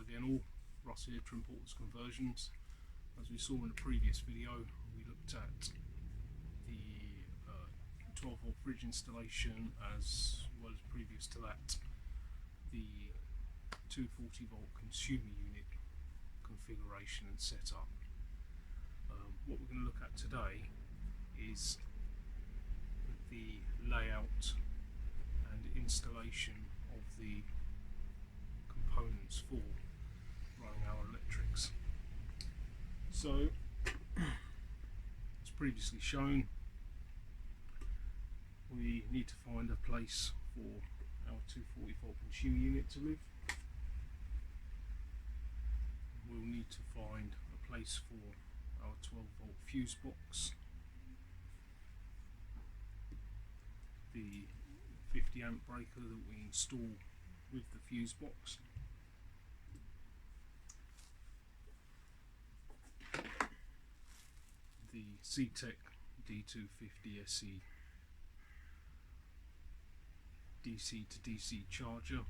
again all, Russ here, Trimporters Conversions. As we saw in the previous video, we looked at the 12 volt fridge installation, as well as previous to that the 240 volt consumer unit configuration and setup. What we're going to look at today is the layout and installation of the components for running our electrics. So, as previously shown, we need to find a place for our 240 volt consumer unit to live. We'll need to find a place for our 12 volt fuse box, the 50 amp breaker that we install with the fuse box, the C-Tech D250 SE DC to DC charger,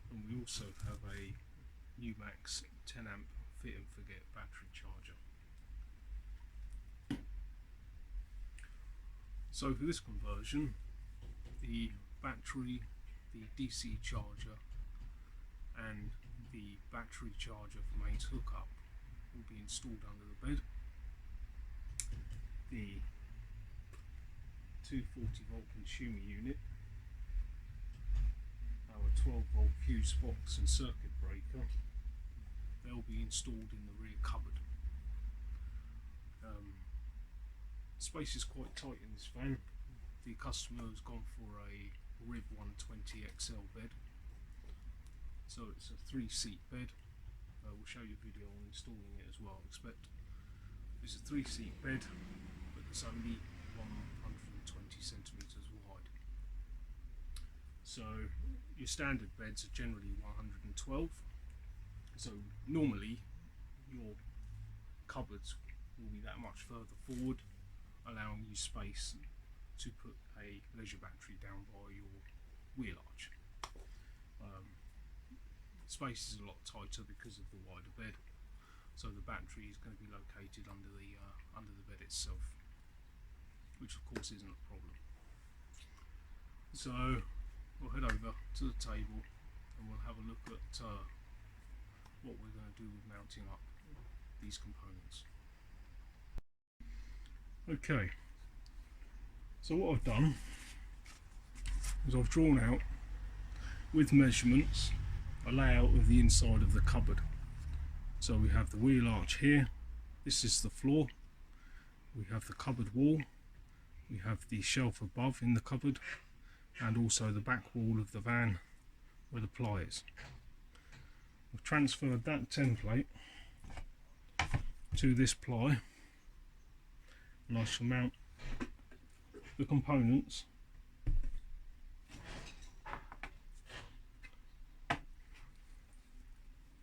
and we also have a Umax 10 amp fit and forget battery charger. So for this conversion, the battery, the DC charger and the battery charger for mains hookup will be installed under the bed. The 240 volt consumer unit, our 12 volt fuse box and circuit breaker, they'll be installed in the rear cupboard. Space is quite tight in this van. The customer has gone for a Rib 120 XL bed, so it's a 3-seat bed. We'll show you a video on installing it as well. I expect it's a 3-seat bed, but it's only 120 centimeters wide. So your standard beds are generally 112. So normally your cupboards will be that much further forward, allowing you space to put a leisure battery down by your wheel arch. Space is a lot tighter because of the wider bed, so the battery is going to be located under the bed itself, which of course isn't a problem. So we'll head over to the table and we'll have a look at what we're going to do with mounting up these components. Okay, so what I've done is I've drawn out with measurements a layout of the inside of the cupboard. So we have the wheel arch here, this is the floor, we have the cupboard wall, we have the shelf above in the cupboard, and also the back wall of the van where the ply is. I've transferred that template to this ply, and I shall mount the components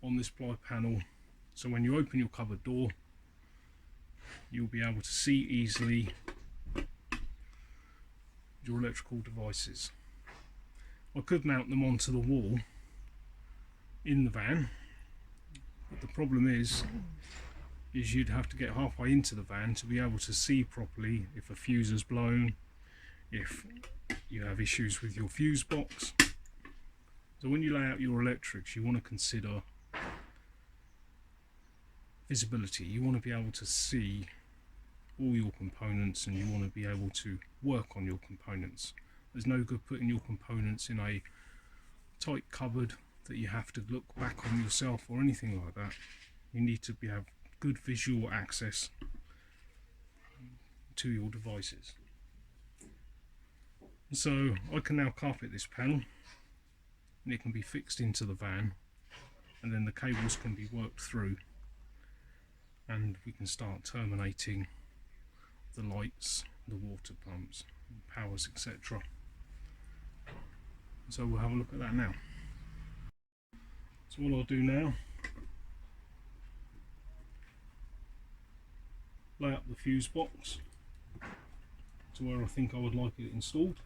on this ply panel, so when you open your cupboard door you'll be able to see easily your electrical devices. I could mount them onto the wall in the van, but the problem is you'd have to get halfway into the van to be able to see properly if a fuse is blown, if you have issues with your fuse box. So when you lay out your electrics, you want to consider visibility. You want to be able to see all your components, and you want to be able to work on your components. There's no good putting your components in a tight cupboard that you have to look back on yourself or anything like that. You need to have good visual access to your devices. So I can now carpet this panel, and it can be fixed into the van, and then the cables can be worked through, and we can start terminating the lights, the water pumps, powers, etc. So we'll have a look at that now. So what I'll do now, lay up the fuse box to where I think I would like it installed.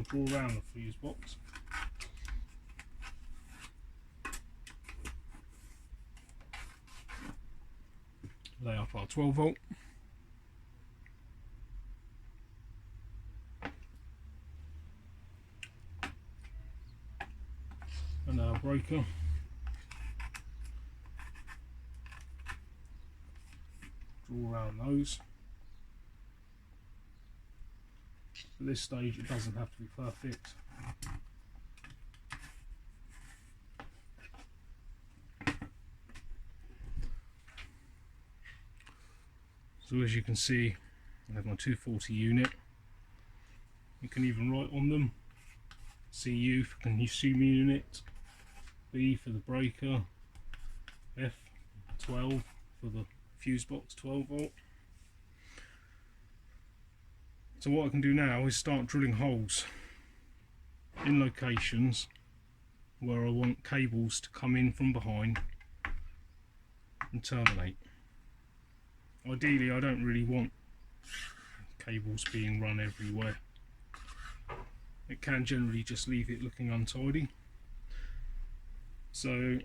draw around the fuse box. Lay up our 12 volt. And our breaker. Draw around those. At this stage it doesn't have to be perfect. So as you can see, I have my 240 unit. You can even write on them CU for consumer unit, B for the breaker, F12 for the fuse box 12 volt. So what I can do now is start drilling holes in locations where I want cables to come in from behind and terminate. Ideally, I don't really want cables being run everywhere. It can generally just leave it looking untidy. So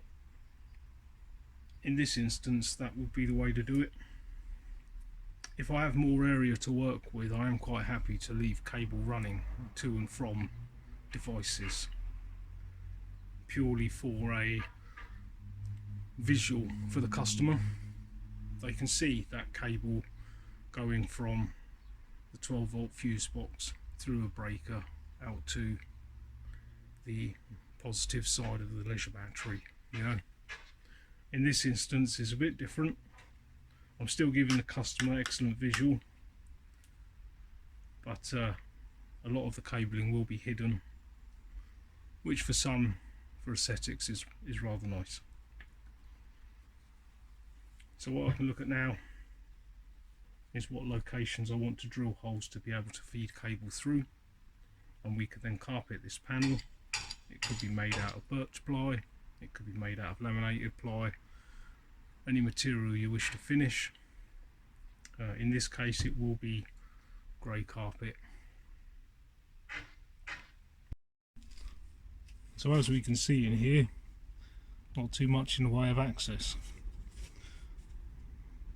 in this instance, that would be the way to do it. If I have more area to work with, I am quite happy to leave cable running to and from devices, purely for a visual for the customer. They can see that cable going from the 12 volt fuse box through a breaker out to the positive side of the leisure battery. You know, in this instance it's a bit different. I'm still giving the customer excellent visual, but a lot of the cabling will be hidden, which for some, for aesthetics, is rather nice. So what I can look at now is what locations I want to drill holes to be able to feed cable through, and we can then carpet this panel. It could be made out of birch ply, it could be made out of laminated ply, any material you wish to finish. In this case it will be grey carpet. So as we can see in here, not too much in the way of access.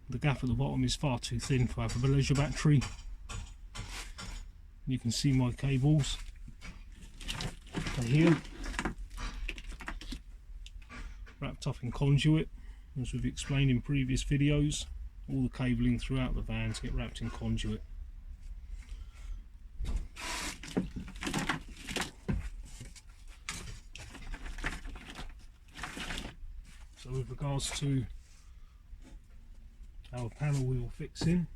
The gap at the bottom is far too thin for a leisure battery. You can see my cables are here, wrapped up in conduit. As we've explained in previous videos, all the cabling throughout the vans get wrapped in conduit. So with regards to our panel we will fix in,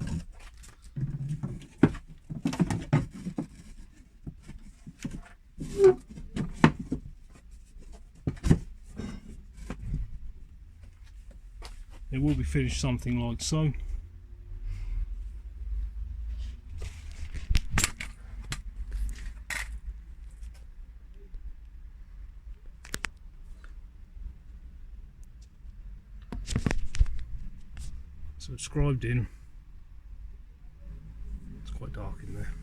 it will be finished something like so. So it's scribed in. It's quite dark in there.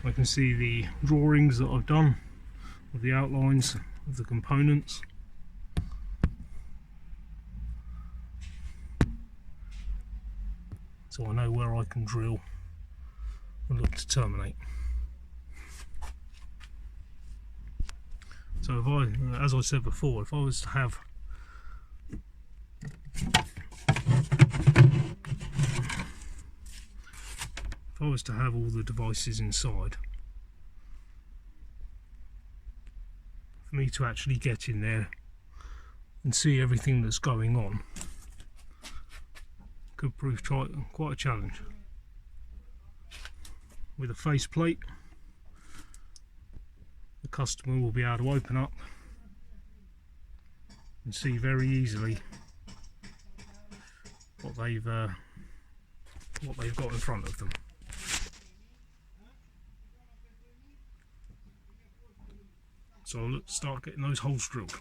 I can see the drawings that I've done with the outlines of the components. So I know where I can drill and look to terminate. So if I, as I said before, if I was to have all the devices inside, for me to actually get in there and see everything that's going on could prove quite a challenge. With a faceplate, the customer will be able to open up and see very easily what they've got in front of them. So I'll start getting those holes drilled.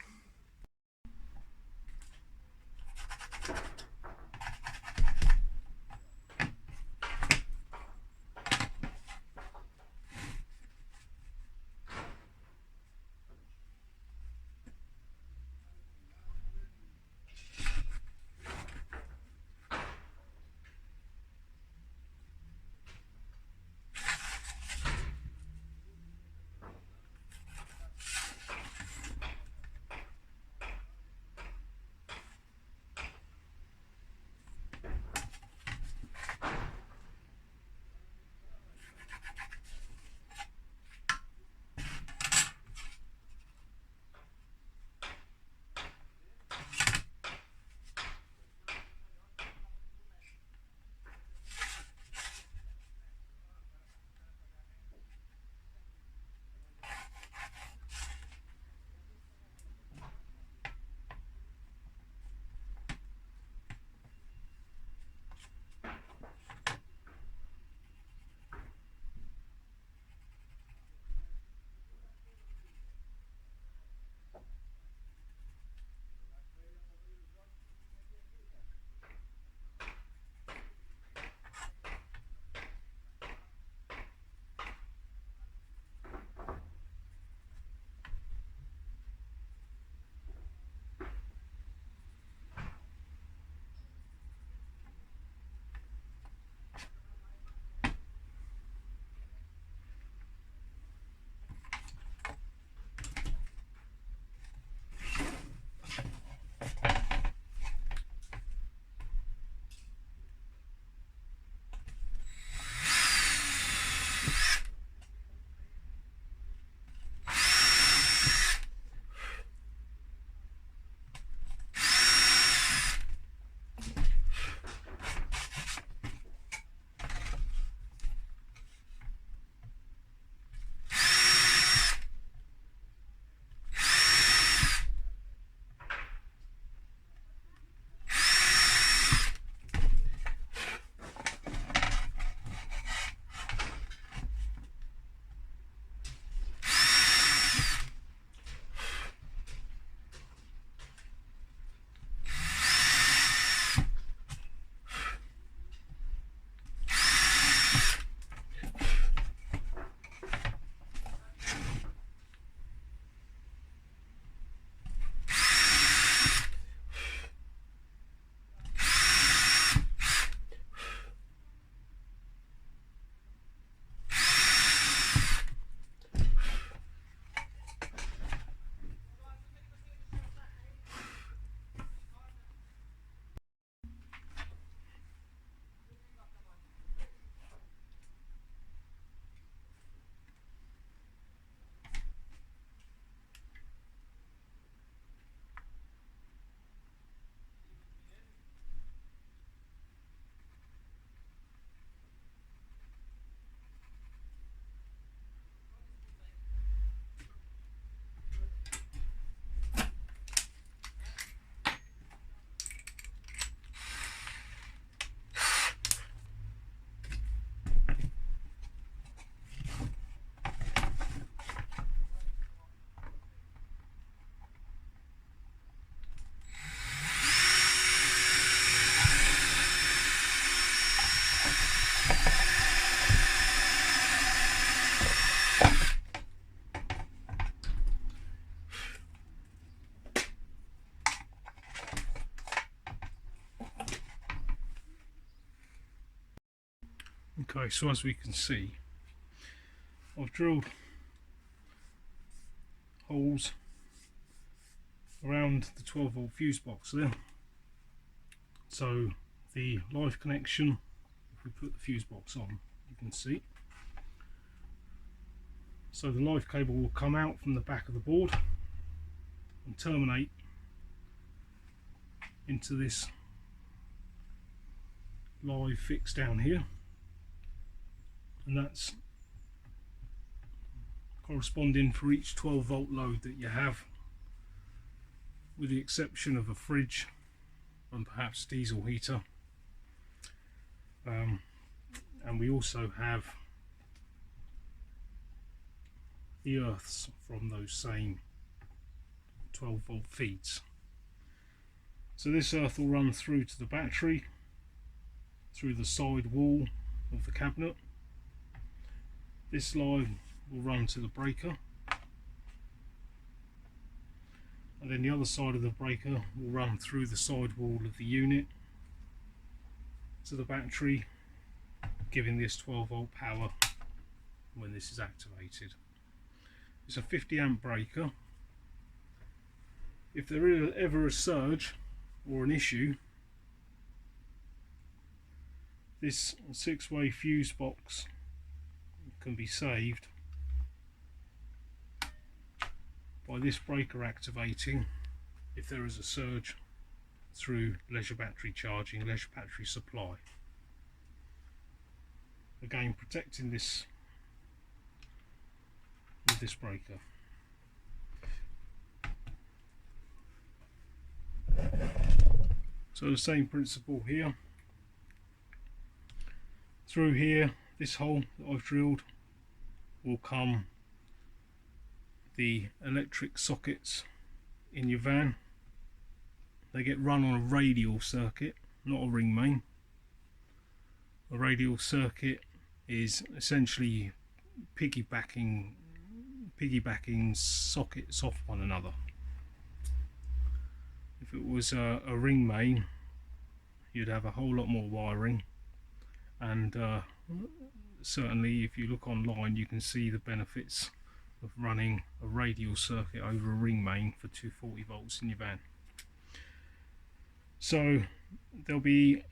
Okay, so as we can see, I've drilled holes around the 12-volt fuse box there. So the live connection, if we put the fuse box on, you can see. So the live cable will come out from the back of the board and terminate into this live fix down here, and that's corresponding for each 12-volt load that you have, with the exception of a fridge and perhaps diesel heater. And we also have the earths from those same 12-volt feeds. So this earth will run through to the battery, through the side wall of the cabinet. This line will run to the breaker, and then the other side of the breaker will run through the side wall of the unit to the battery, giving this 12-volt power when this is activated. It's a 50 amp breaker. If there is ever a surge or an issue, this 6-way fuse box can be saved by this breaker activating if there is a surge through leisure battery charging, leisure battery supply. Again, protecting this with this breaker. So the same principle here. Through here, this hole that I've drilled, will come the electric sockets in your van. They get run on a radial circuit, not a ring main. A radial circuit is essentially piggybacking sockets off one another. If it was a ring main, you'd have a whole lot more wiring, and certainly if you look online you can see the benefits of running a radial circuit over a ring main for 240 volts in your van. So there'll be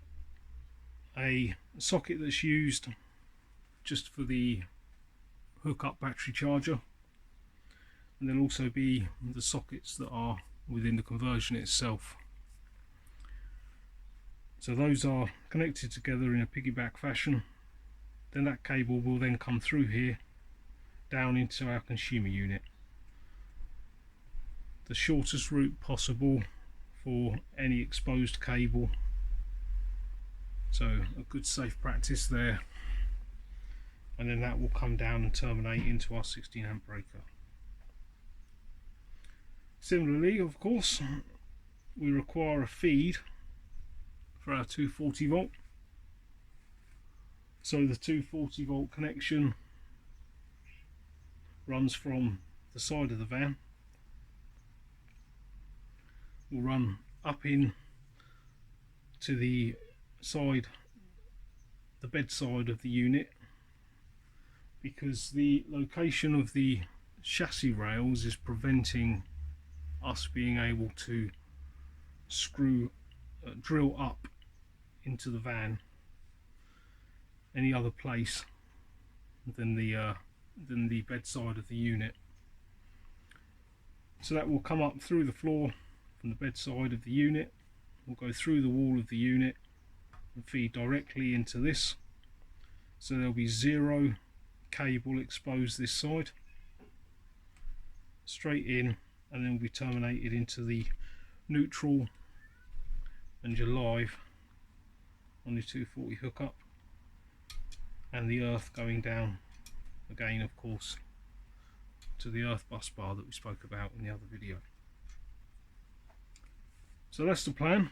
a socket that's used just for the hookup battery charger, and there'll also be the sockets that are within the conversion itself. So those are connected together in a piggyback fashion. Then that cable will then come through here down into our consumer unit. The shortest route possible for any exposed cable. So a good safe practice there. And then that will come down and terminate into our 16 amp breaker. Similarly, of course, we require a feed for our 240 volt. So the 240 volt connection runs from the side of the van, will run up in to the side, the bed side of the unit, because the location of the chassis rails is preventing us being able to drill up into the van any other place than the bedside of the unit. So that will come up through the floor from the bedside of the unit, will go through the wall of the unit and feed directly into this. So there'll be zero cable exposed this side, straight in, and then will be terminated into the neutral and your live on the 240 hookup, and the earth going down again, of course, to the earth bus bar that we spoke about in the other video. So that's the plan.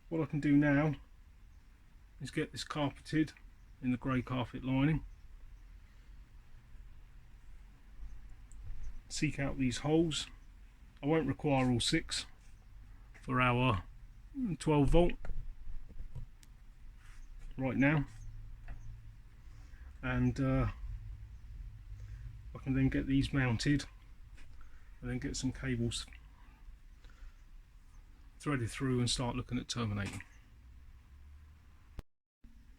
What I can do now is get this carpeted in the grey carpet lining, seek out these holes. I won't require all 6 for our 12 volt right now. and I can then get these mounted and then get some cables threaded through and start looking at terminating.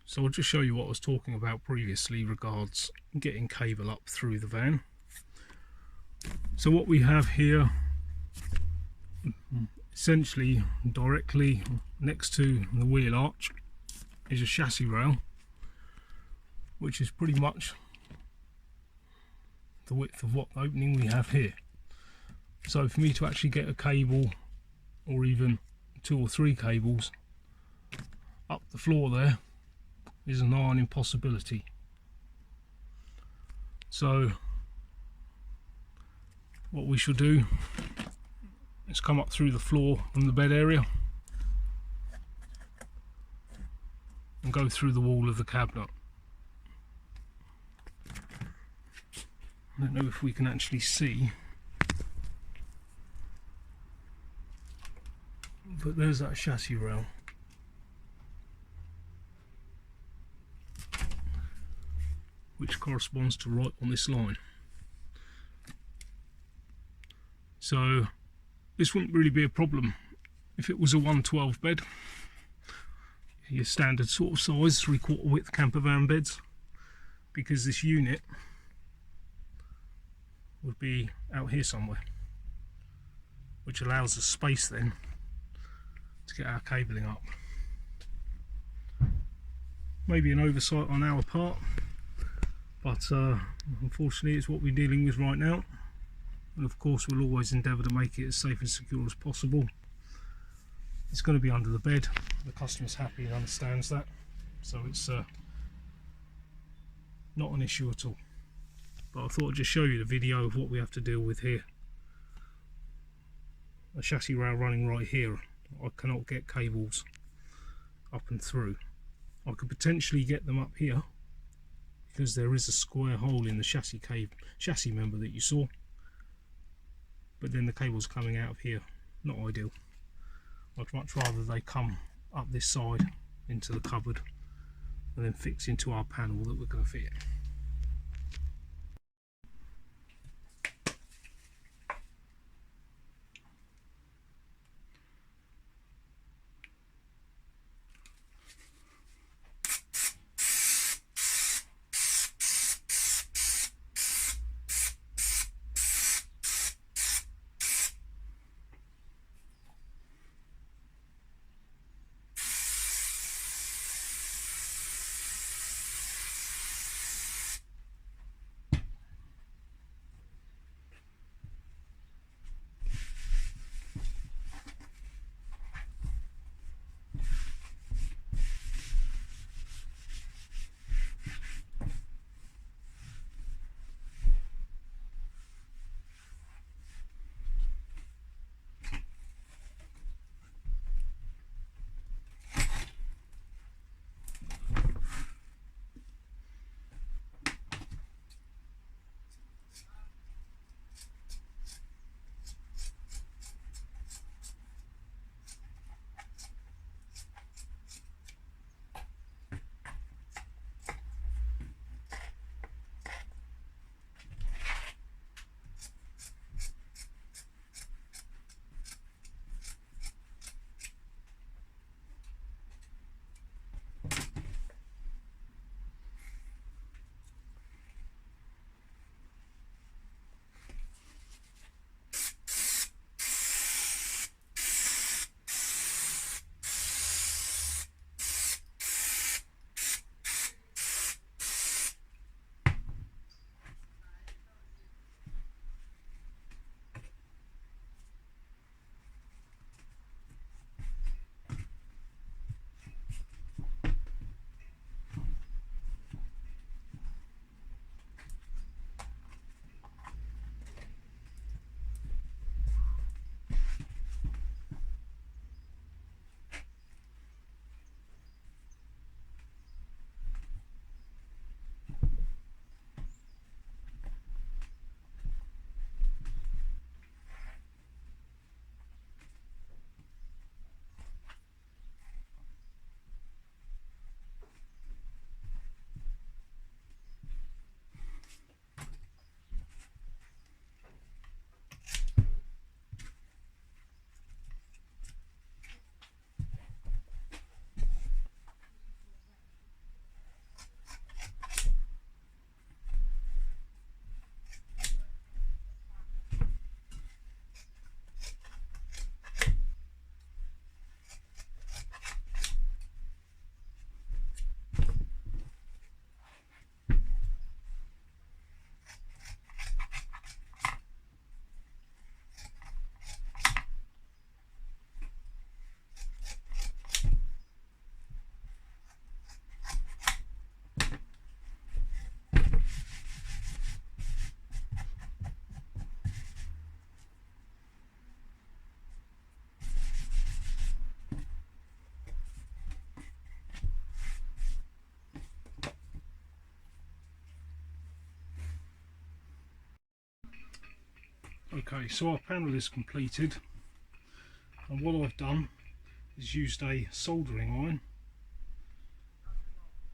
So I'll just show you what I was talking about previously regards getting cable up through the van. So what we have here, essentially directly next to the wheel arch, is a chassis rail, which is pretty much the width of what opening we have here. So for me to actually get a cable, or even 2 or 3 cables up the floor there, is a nigh on impossibility. So what we shall do is come up through the floor from the bed area and go through the wall of the cabinet. I don't know if we can actually see, but there's that chassis rail. Which corresponds to right on this line. So this wouldn't really be a problem if it was a 112 bed, your standard sort of size 3/4 width camper van beds, because this unit would be out here somewhere, which allows us space then to get our cabling up. Maybe an oversight on our part, but unfortunately it's what we're dealing with right now, and of course we'll always endeavour to make it as safe and secure as possible. It's going to be under the bed, the customer's happy and understands that, so it's not an issue at all. But I thought I'd just show you the video of what we have to deal with here. A chassis rail running right here, I cannot get cables up and through. I could potentially get them up here because there is a square hole in the chassis member that you saw, but then the cable's coming out of here, not ideal. I'd much rather they come up this side into the cupboard and then fix into our panel that we're going to fit. Okay, so our panel is completed, and what I've done is used a soldering iron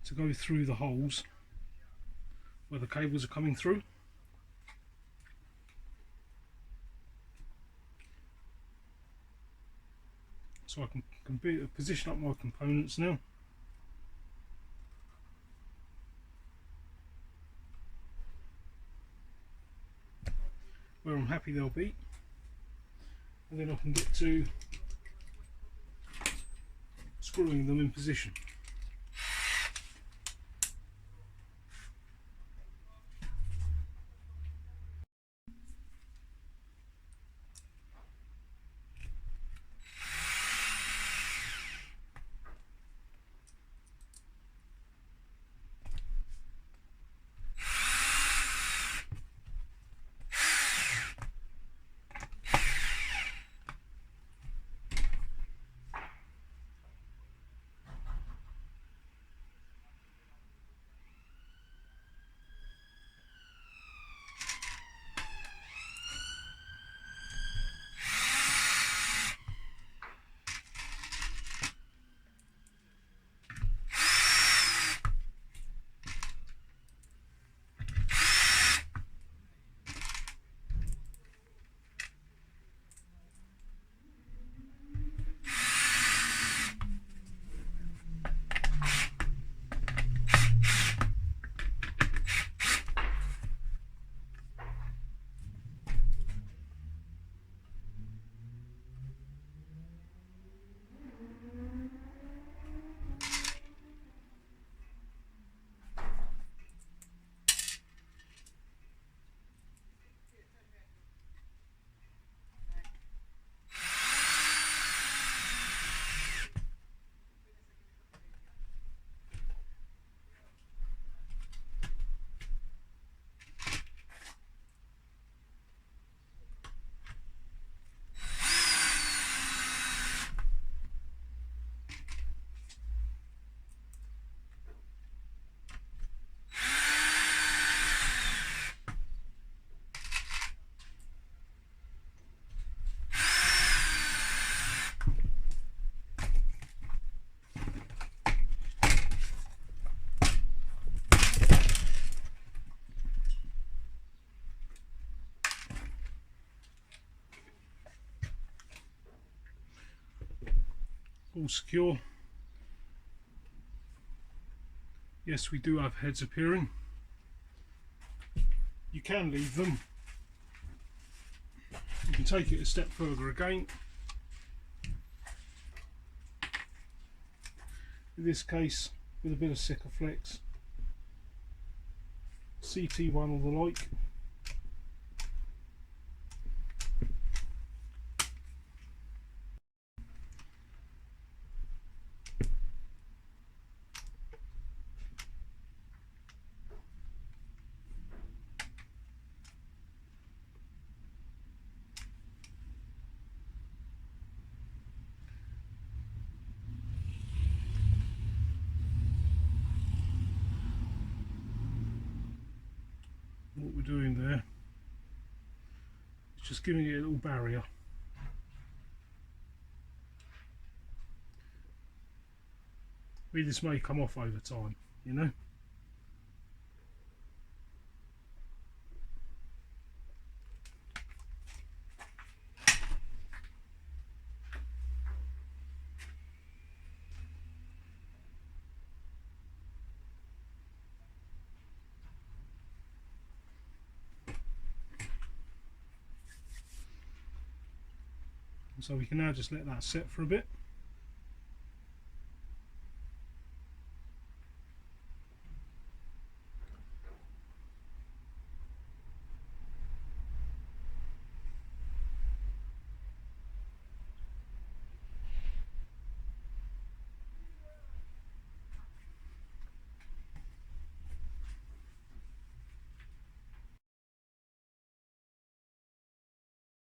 to go through the holes where the cables are coming through. So I can position up my components now. Where I'm happy they'll be, and then I can get to screwing them in position. All secure. Yes, we do have heads appearing. You can leave them. You can take it a step further again. In this case, with a bit of Sikaflex, CT1 or the like. What we're doing there is just giving it a little barrier. This may come off over time, you know. So we can now just let that set for a bit.